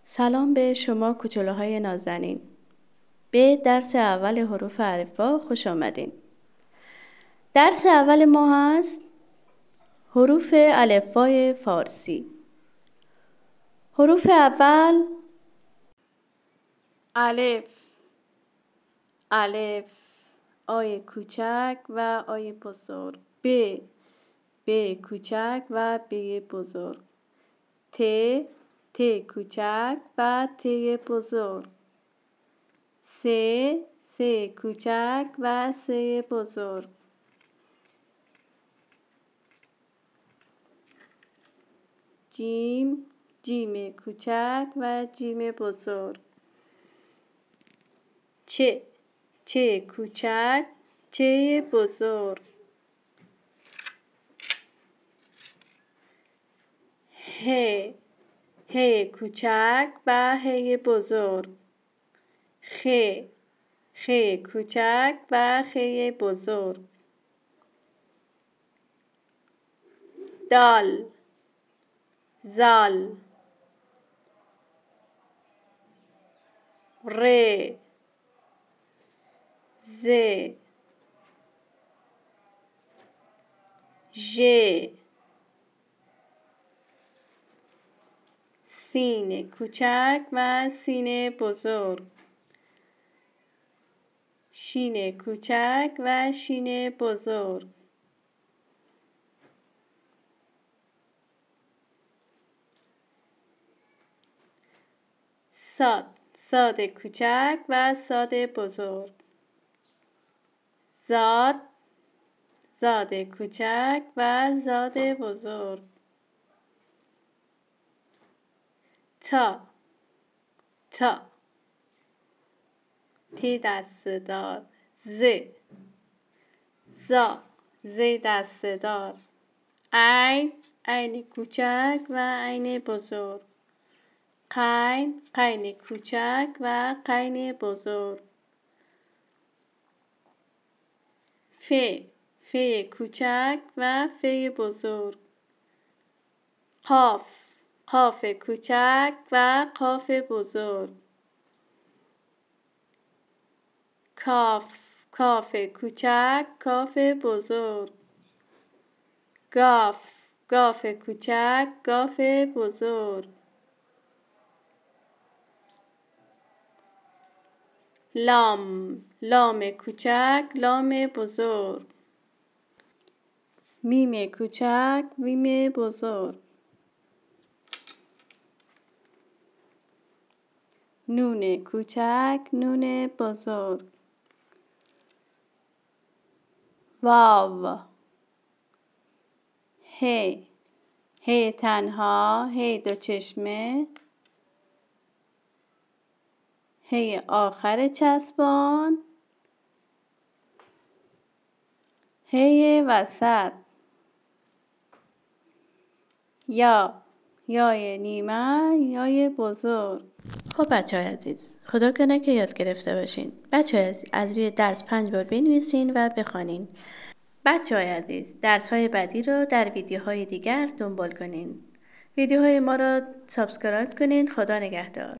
سلام به شما کوچولوهای نازنین. به درس اول حروف الفبا خوش آمدین. درس اول ما هست حروف الفبای فارسی. حروف اول الف، الف، آی کوچک و آی بزرگ. ب، ب کوچک و ب بزرگ. ت، ت کوچک و ت بزرگ. س، س کوچک و س بزرگ. جیم، جیم کوچک و جیم بزرگ. چ، چ کوچک، چ بزرگ. ه، ه کوچک و ه بزرگ. خ، خ کوچک و خ بزرگ. دال، زال. ر، ز. ژ، سین کوچک و سین بزرگ. شین کوچک و شین بزرگ. صاد، صاد کوچک و صاد بزرگ. زاد، زاد کوچک و زاد بزرگ. تا، تا، تی دسته دار. ز، زا، ز دسته دار. عین، عین کوچک و عین بزرگ. قین، قین کوچک و قین بزرگ. ف، ف کوچک و ف بزرگ. قاف، قاف کوچک و قاف بزرگ. کاف، کاف کوچک، کاف بزرگ. گاف، گاف کوچک، گاف بزرگ. لام، لام کوچک، لام بزرگ. میم کوچک، میم بزرگ. نون کوچک، نون بزرگ. واو، ه، ه تنها، ه دو چشمه. ه آخر چسبان. ه وسط. یا، یای نیمه، یای بزرگ. خب بچه‌های عزیز، خدا کنه که یاد گرفته باشین. بچه‌های عزیز، از روی درس 5 بار بنویسین و بخوانین. بچه‌های عزیز، درس‌های بعدی رو در ویدیوهای دیگر دنبال کنین. ویدیوهای ما رو سابسکرایب کنین. خدا نگهدار.